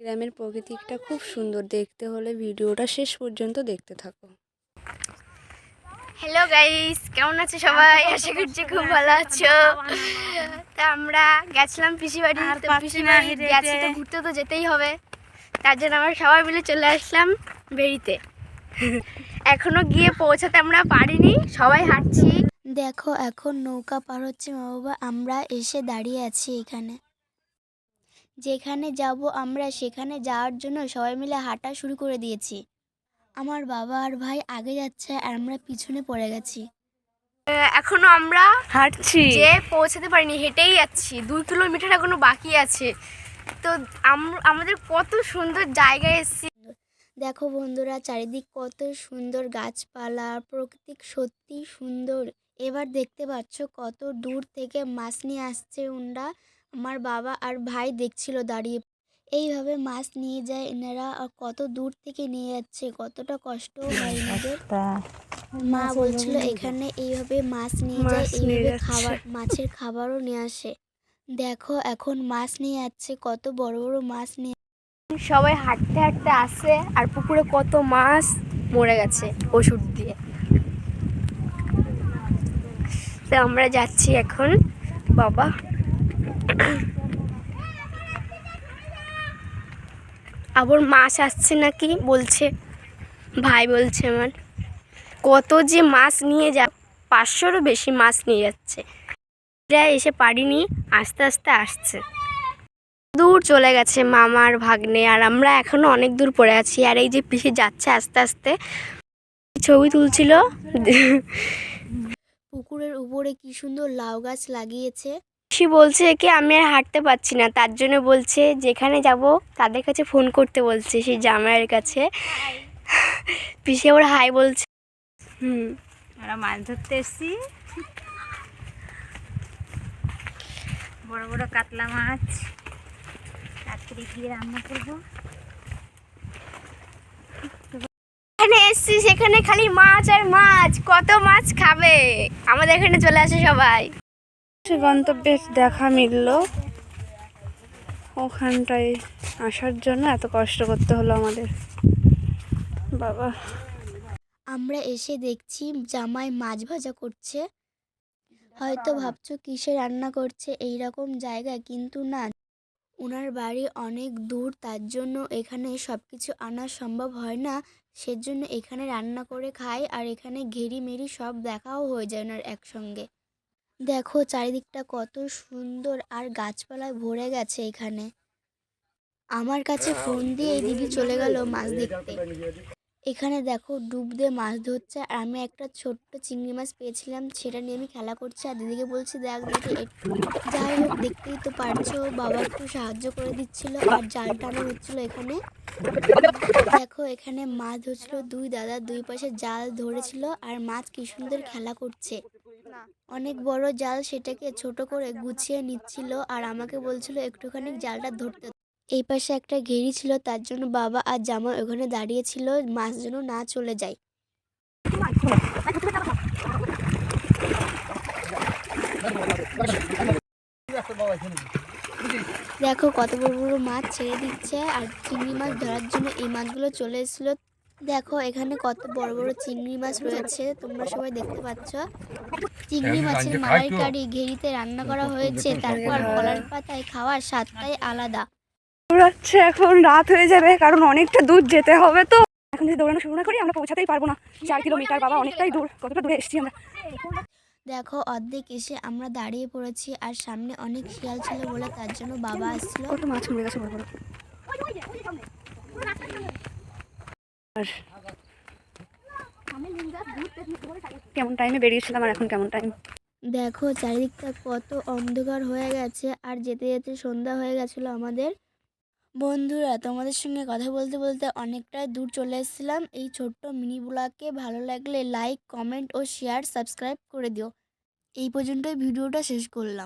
গ্রামের প্রকৃতিটা খুব সুন্দর, দেখতে হলে ভিডিওটা শেষ পর্যন্ত দেখতে থাকো। হ্যালো গাইস, কেমন আছো সবাই? আশা করছি খুব ভালো আছো। তা আমরা গেছিলাম পিসি বাড়ি, তো পিসি বাড়ি গেছি তো ঘুরতে তো যেতেই হবে, তার জন্য আমরা সবাই মিলে চলে আসলাম বেড়িতে। এখনো গিয়ে পৌঁছাতে আমরা পারিনি, সবাই হাঁটছি। দেখো এখন নৌকা পার হচ্ছে মা বাবা, আমরা এসে দাঁড়িয়ে আছি এখানে। যেখানে যাব আমরা সেখানে যাওয়ার জন্য সবাই মিলে হাঁটা শুরু করে দিয়েছি। আমার বাবা আর ভাই আগে যাচ্ছে আর আমরা পিছনে পড়ে গেছি। এখনো আমরা হাঁটছি, যে পৌঁছাতে পারিনি, হেঁটেই যাচ্ছি। 2 কিলোমিটার এখনো বাকি আছে। তো আমাদের কত সুন্দর জায়গায় এসেছি। দেখো বন্ধুরা, চারিদিক কত সুন্দর গাছপালা, প্রকৃতি সত্যি সুন্দর। এবার দেখতে পাচ্ছ কত দূর থেকে মাছ নিয়ে আসছে ওনারা। আমার বাবা আর ভাই দেখছিল দাঁড়িয়ে। এইভাবে মাছ নিয়ে যায় এনারা, আর কত দূর থেকে নিয়ে যাচ্ছে, কতটা কষ্ট হয় এনাদের। মা বলছিল এখানে এইভাবে মাছ নিয়ে যায়, এইভাবে খাবার, মাছের খাবারও নিয়ে আসে। দেখো এখন মাছ নিয়ে যাচ্ছে, কত বড় বড় মাছ নিয়ে। সবাই হাঁটতে হাঁটতে আসে, আর পুকুরে কত মাছ মরে গেছে ওষুধ দিয়ে। তো আমরা যাচ্ছি এখন। বাবা আবার মাছ আসছে নাকি বলছে, ভাই বলছে আমার। কত যে মাছ নিয়ে যা, 500-রও বেশি মাছ নিয়ে যাচ্ছে। এরা এসে পারিনি, আস্তে আস্তে আসছে। দূর চলে গেছে মামার ভাগ্নে, আর আমরা এখনো অনেক দূর পড়ে আছি। আর এই যে পিসি যাচ্ছে আস্তে আস্তে, ছবি তুলছিল। পুকুরের উপরে কি সুন্দর লাউ গাছ লাগিয়েছে। পিসি বলছে কি আমি আর হাঁটতে পারছি না, তার জন্য বলছে যেখানে যাব তাদের কাছে ফোন করতে বলছে, সেই জামাইয়ের কাছে। পিসি আবার হাই বলছে। আমরা মাছ ধরতে এসেছি, বড় বড় কাতলা মাছ রাত্রে গিয়ে রান্না করবো। এখানে এসছি, সেখানে খালি মাছ আর মাছ, কত মাছ খাবে। আমাদের এখানে চলে আসে সবাই। সে গন্তব্যের দেখা মিলল, ওখানটায় আসার জন্য এত কষ্ট করতে হলো আমাদের। বাবা, আমরা এসে দেখছি জামাই মাছ ভাজা করছে। হয়তো ভাবছো কিসে রান্না করছে এই রকম জায়গা, কিন্তু না, ওনার বাড়ি অনেক দূর, তার জন্য এখানে সব কিছু আনা সম্ভব হয় না। সেজন্য এখানে রান্না করে খায়, আর এখানে ঘেরি মেরি সব দেখাও হয়ে যায় ওনার একসঙ্গে। দেখো চারিদিকটা কত সুন্দর, আর গাছপালায় ভরে গেছে এখানে। আমার কাছে ফোন দিয়ে এই দিদি চলে গেল মাছ দেখতে। এখানে দেখো ডুব দিয়ে মাছ ধরছে, আর আমি একটা ছোট্ট চিংড়ি মাছ পেয়েছিলাম, সেটা নিয়ে আমি খেলা করছি, আর দিদিকে বলছি দেখ দিদি। যাই হোক, দেখতেই তো পারছো, বাবা একটু সাহায্য করে দিচ্ছিল, আর জাল টানা হচ্ছিল এখানে। দেখো এখানে মাছ ধরছিল, 2 দাদা 2 পাশে জাল ধরেছিল, আর মাছ কি সুন্দর খেলা করছে। অনেক বড় জাল, সেটাকে ছোট করে গুছিয়ে নিচ্ছিল, আর আমাকে বলছিল একটুখানি জালটা ধরতে। এই পাশে একটা ঘেরি ছিল, তার জন্য বাবা আর জামাই ওখানে দাঁড়িয়েছিল, মাছ যেন না চলে যায়। দেখো কত বড় বড় মাছ ছেড়ে দিচ্ছে, আর চিংড়ি মাছ ধরার জন্য এই মাছগুলো চলে এসেছিলো। দেখো এখানে কত বড় বড় চিংড়ি মাছ রয়েছে, তোমরা সবাই দেখতে পাচ্ছ। চিংড়ি মাছের মালাইকারি ঘেরিতে রান্না করা হয়েছে, তারপর কলার পাতায় খাওয়ার স্বাদটাই আলাদা। দৌড়াচ্ছে, এখন রাত হয়ে যাবে, কারণ অনেকটা দূর যেতে হবে। তো এখন যদি দৌড়ানো শুরু না করি আমরা পৌঁছাতেই পারবো না। 4 কিলোমিটার, বাবা অনেকটাই দূর। কতটা দূরে এসেছি আমরা। দেখো অর্ধেক এসে আমরা দাঁড়িয়ে পড়েছি, আর সামনে অনেক শিয়াল ছিল বলে তার জন্য বাবা আসছিল। কত মাছ মরে গেছে বড় বড়। আর কেমন টাইমে বেরিয়েছিলাম, আর এখন কেমন টাইম। দেখো চারিদিকটা কত অন্ধকার হয়ে গেছে, আর যেতে যেতে সন্ধ্যা হয়ে গেছিলো আমাদের। বন্ধুরা, তোমাদের সঙ্গে কথা বলতে বলতে অনেকটাই দূর চলে এসেছিলাম। এই ছোট্ট মিনি ব্লগকে ভালো লাগলে লাইক, কমেন্ট ও শেয়ার, সাবস্ক্রাইব করে দিও। এই পর্যন্তই ভিডিওটা শেষ করলাম।